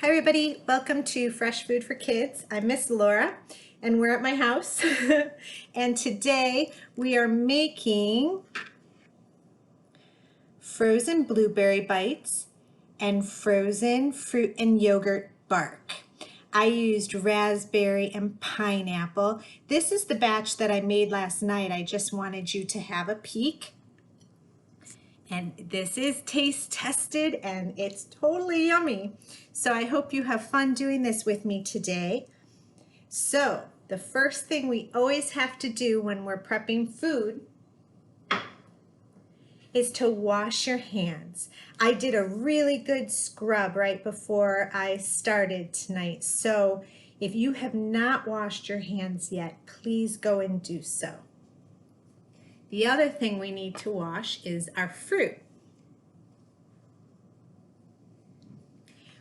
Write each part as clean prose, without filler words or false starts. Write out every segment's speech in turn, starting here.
Hi everybody, welcome to Fresh Food for Kids. I'm Miss Laura and we're at my house and today we are making frozen blueberry bites and frozen fruit and yogurt bark. I used raspberry and pineapple. This is the batch that I made last night. I just wanted you to have a peek. And this is taste tested and it's totally yummy. So I hope you have fun doing this with me today. So the first thing we always have to do when we're prepping food is to wash your hands. I did a really good scrub right before I started tonight. So if you have not washed your hands yet, please go and do so. The other thing we need to wash is our fruit.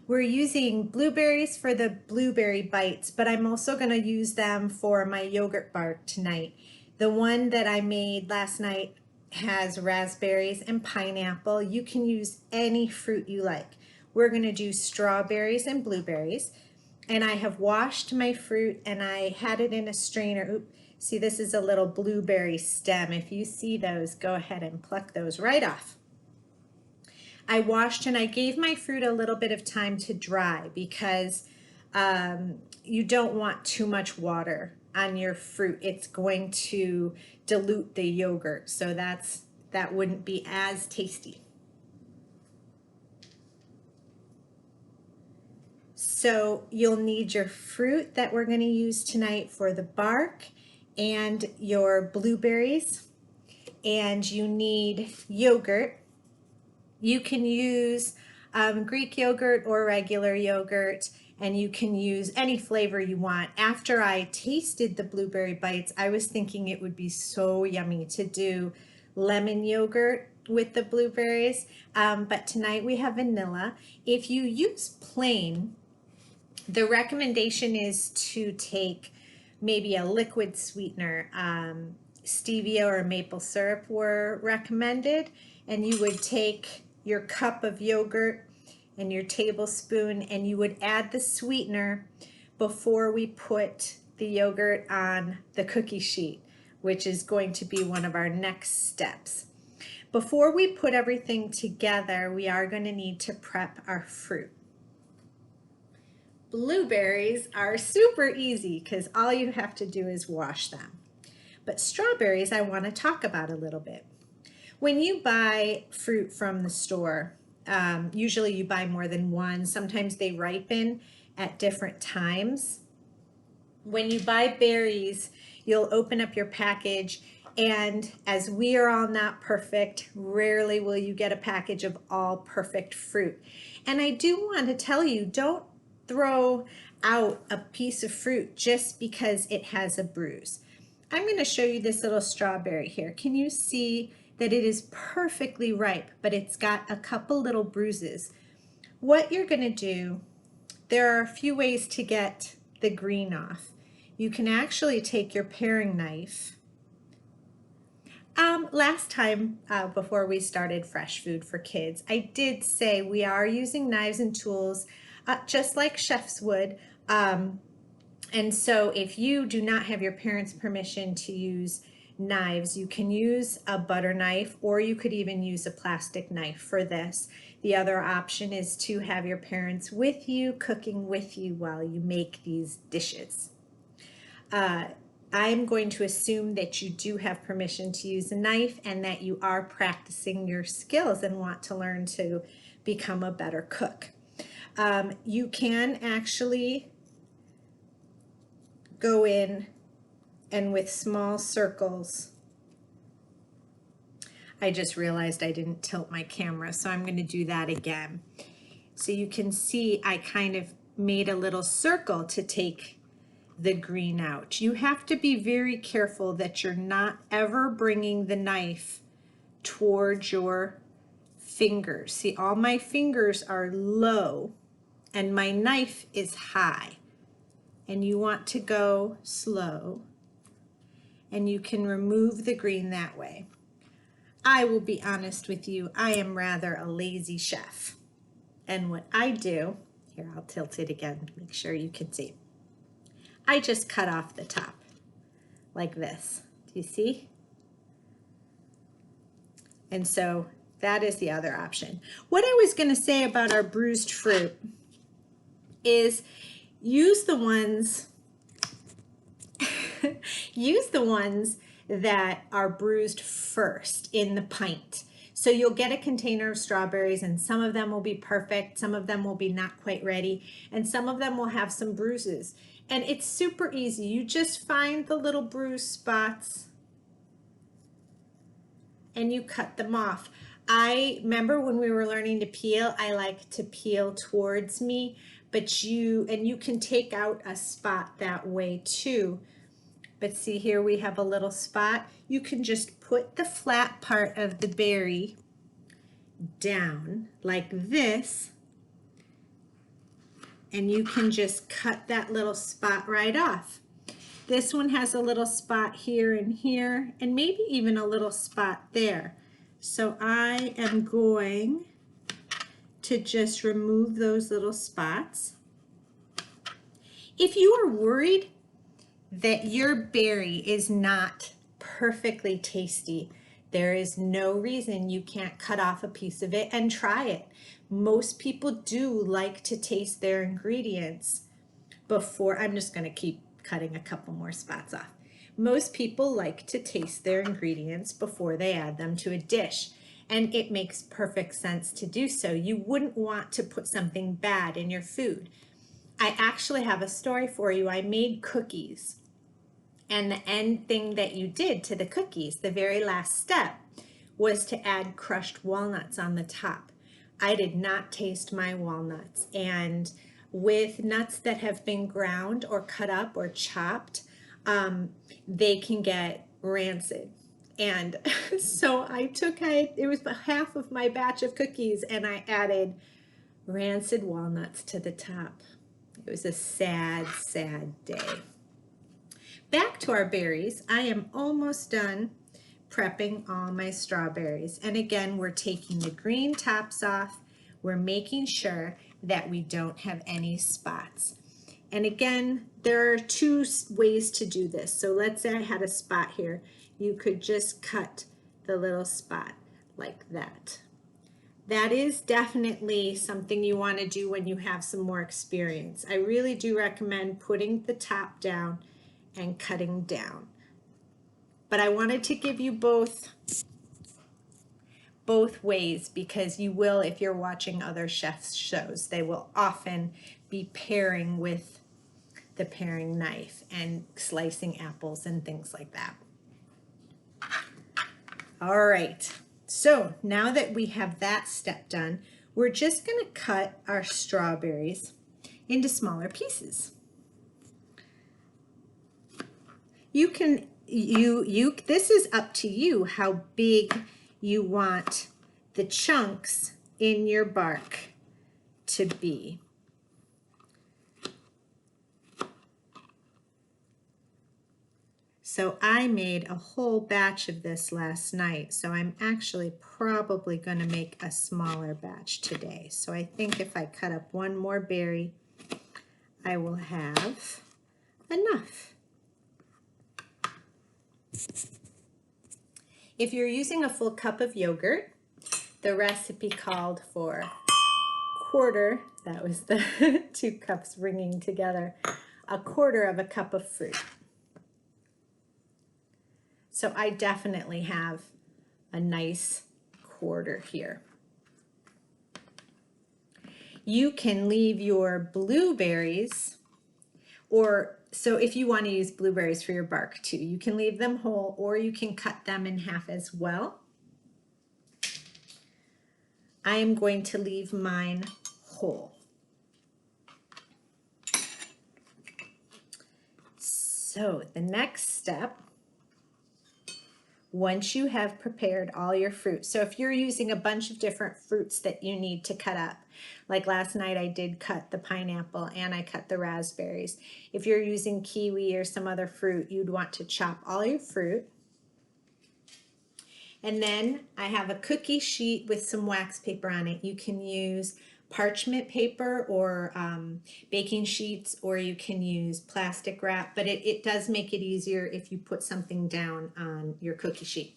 We're using blueberries for the blueberry bites, but I'm also going to use them for my yogurt bark tonight. The one that I made last night has raspberries and pineapple. You can use any fruit you like. We're going to do strawberries and blueberries. And I have washed my fruit and I had it in a strainer. Oop. See, this is a little blueberry stem. If you see those, go ahead and pluck those right off. I washed and I gave my fruit a little bit of time to dry because you don't want too much water on your fruit. It's going to dilute the yogurt, so that wouldn't be as tasty. So you'll need your fruit that we're going to use tonight for the bark and your blueberries, and you need yogurt. You can use Greek yogurt or regular yogurt, and you can use any flavor you want. After I tasted the blueberry bites, I was thinking it would be so yummy to do lemon yogurt with the blueberries, but tonight we have vanilla. If you use plain, the recommendation is to take maybe a liquid sweetener. Stevia or maple syrup were recommended, and you would take your cup of yogurt and your tablespoon and you would add the sweetener before we put the yogurt on the cookie sheet, which is going to be one of our next steps. Before we put everything together, we are going to need to prep our fruit. Blueberries are super easy because all you have to do is wash them. But strawberries I want to talk about a little bit. When you buy fruit from the store, usually you buy more than one. Sometimes they ripen at different times. When you buy berries, you'll open up your package, and as we are all not perfect, rarely will you get a package of all perfect fruit. And I do want to tell you, don't throw out a piece of fruit just because it has a bruise. I'm going to show you this little strawberry here. Can you see that it is perfectly ripe, but it's got a couple little bruises? What you're going to do, there are a few ways to get the green off. You can actually take your paring knife. Last time before we started Fresh Food for Kids, I did say we are using knives and tools just like chefs would. And so if you do not have your parents' permission to use knives, you can use a butter knife, or you could even use a plastic knife for this. The other option is to have your parents with you, cooking with you while you make these dishes. I'm going to assume that you do have permission to use a knife and that you are practicing your skills and want to learn to become a better cook. You can actually go in and with small circles. I just realized I didn't tilt my camera, so I'm going to do that again. So you can see I kind of made a little circle to take the green out. You have to be very careful that you're not ever bringing the knife towards your fingers. See, all my fingers are low and my knife is high. And you want to go slow, and you can remove the green that way. I will be honest with you, I am rather a lazy chef. And what I do, Here, I'll tilt it again, make sure you can see. I just cut off the top like this. Do you see? And so that is the other option. What I was going to say about our bruised fruit is use the ones that are bruised first in the pint. So you'll get a container of strawberries, and some of them will be perfect, some of them will be not quite ready, and some of them will have some bruises. And it's super easy. You just find the little bruised spots and you cut them off. I remember when we were learning to peel, I like to peel towards me, but you can take out a spot that way too. But see, here we have a little spot. You can just put the flat part of the berry down like this, and you can just cut that little spot right off. This one has a little spot here and here, and maybe even a little spot there. So I am going to just remove those little spots. If you are worried that your berry is not perfectly tasty, there is no reason you can't cut off a piece of it and try it. Most people do like to taste their ingredients before. I'm just going to keep cutting a couple more spots off. Most people like to taste their ingredients before they add them to a dish, and it makes perfect sense to do so. You wouldn't want to put something bad in your food. I actually have a story for you. I made cookies, and the end thing that you did to the cookies, the very last step, was to add crushed walnuts on the top. I did not taste my walnuts, and with nuts that have been ground or cut up or chopped, they can get rancid. And so it was about half of my batch of cookies, and I added rancid walnuts to the top. It was a sad, sad day. Back to our berries. I am almost done prepping all my strawberries. And again, we're taking the green tops off. We're making sure that we don't have any spots. And again, there are two ways to do this. So let's say I had a spot here. You could just cut the little spot like that. That is definitely something you want to do when you have some more experience. I really do recommend putting the top down and cutting down. But I wanted to give you both ways, because you will, if you're watching other chefs' shows, they will often be pairing with the paring knife and slicing apples and things like that. All right, so now that we have that step done, we're just going to cut our strawberries into smaller pieces. You can, this is up to you how big you want the chunks in your bark to be. So I made a whole batch of this last night, so I'm actually probably going to make a smaller batch today. So I think if I cut up one more berry, I will have enough. If you're using a full cup of yogurt, the recipe called for quarter, that was the 2 cups ringing together, a quarter of a cup of fruit. So I definitely have a nice quarter here. You can leave your blueberries, so if you want to use blueberries for your bark too, you can leave them whole, or you can cut them in half as well. I am going to leave mine whole. So the next step, once you have prepared all your fruit, so if you're using a bunch of different fruits that you need to cut up, like last night I did cut the pineapple and I cut the raspberries. If you're using kiwi or some other fruit, you'd want to chop all your fruit. And then I have a cookie sheet with some wax paper on it. You can use parchment paper or baking sheets, or you can use plastic wrap, but it does make it easier if you put something down on your cookie sheet.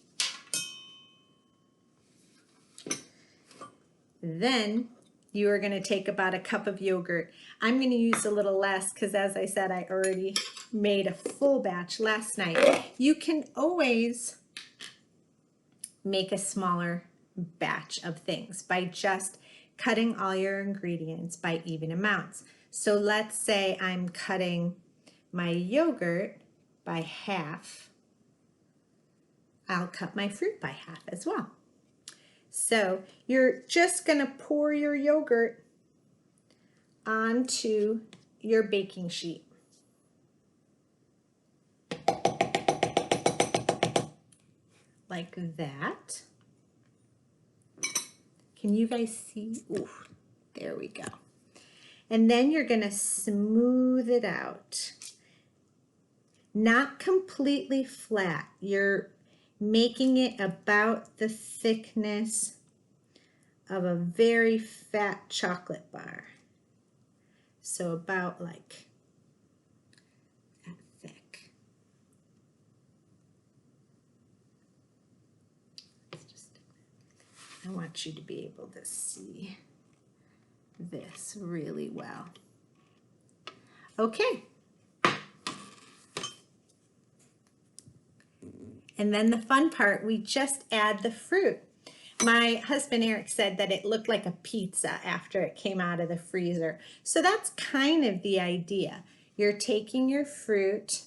Then you are going to take about a cup of yogurt. I'm going to use a little less because, as I said, I already made a full batch last night. You can always make a smaller batch of things by just cutting all your ingredients by even amounts. So let's say I'm cutting my yogurt by half. I'll cut my fruit by half as well. So you're just going to pour your yogurt onto your baking sheet. Like that. Can you guys see? Ooh, there we go. And then you're going to smooth it out. Not completely flat. You're making it about the thickness of a very fat chocolate bar. So about like that thick. I want you to be able to see this really well. Okay. And then the fun part, we just add the fruit. My husband Eric said that it looked like a pizza after it came out of the freezer. So that's kind of the idea. You're taking your fruit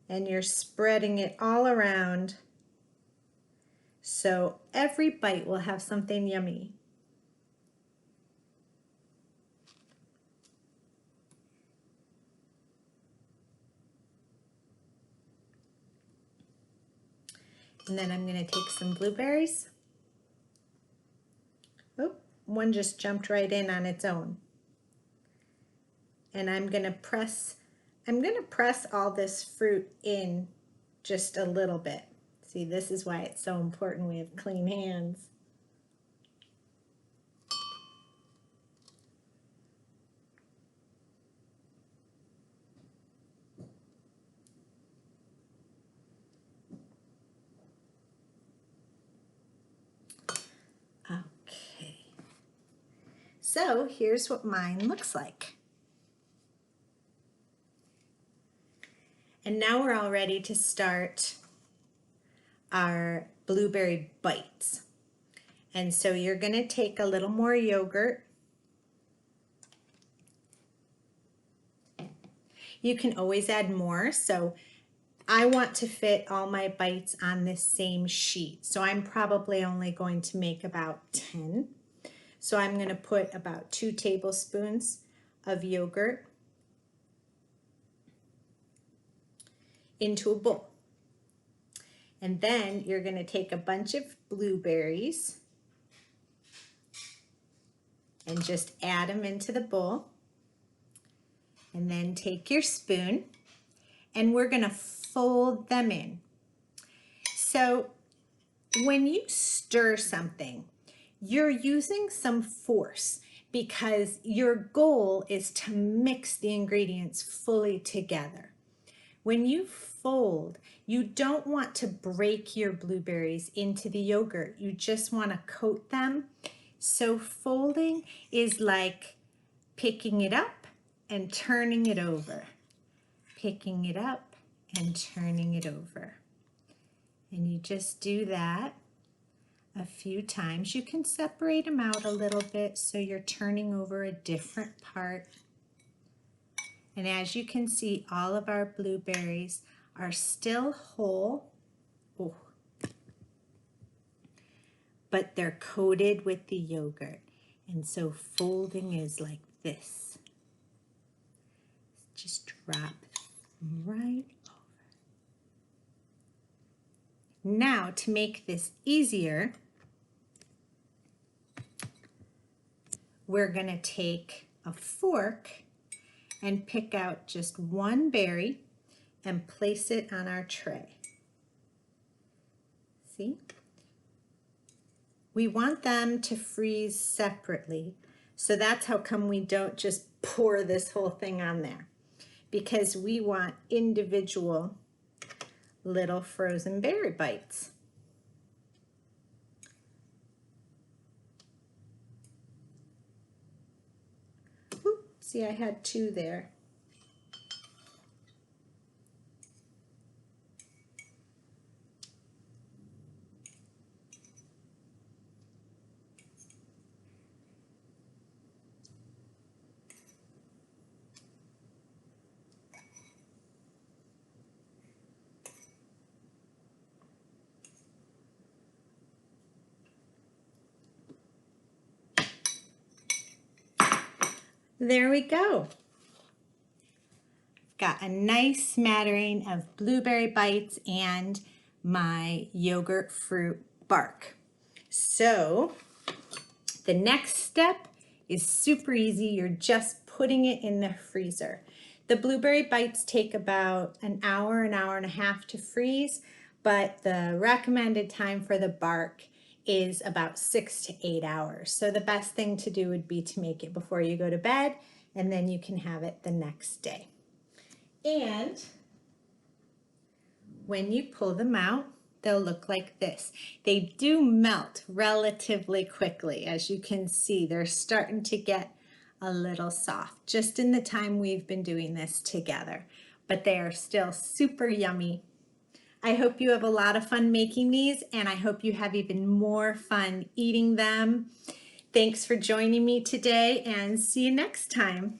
and you're spreading it all around so every bite will have something yummy. And then I'm going to take some blueberries. Oh, one just jumped right in on its own. And I'm going to press all this fruit in just a little bit. See, this is why it's so important we have clean hands. Okay. So here's what mine looks like. And now we're all ready to start our blueberry bites. And so you're going to take a little more yogurt. You can always add more. So I want to fit all my bites on this same sheet. So I'm probably only going to make about 10. So I'm going to put about 2 tablespoons of yogurt into a bowl. And then you're going to take a bunch of blueberries and just add them into the bowl. And then take your spoon and we're going to fold them in. So when you stir something, you're using some force because your goal is to mix the ingredients fully together. When you fold, you don't want to break your blueberries into the yogurt. You just want to coat them. So folding is like picking it up and turning it over. Picking it up and turning it over. And you just do that a few times. You can separate them out a little bit so you're turning over a different part. And as you can see, all of our blueberries are still whole, but they're coated with the yogurt. And so folding is like this. Just drop right over. Now, to make this easier, we're going to take a fork and pick out just one berry and place it on our tray. See? we want them to freeze separately. So that's how come we don't just pour this whole thing on there, because we want individual little frozen berry bites. Oop, see, I had two there. There we go. Got a nice smattering of blueberry bites and my yogurt fruit bark. So the next step is super easy. You're just putting it in the freezer. The blueberry bites take about an hour and a half to freeze, but the recommended time for the bark is about 6 to 8 hours. So the best thing to do would be to make it before you go to bed, and then you can have it the next day. And when you pull them out, they'll look like this. They do melt relatively quickly. As you can see, they're starting to get a little soft just in the time we've been doing this together, but they are still super yummy. I hope you have a lot of fun making these, and I hope you have even more fun eating them. Thanks for joining me today, and see you next time.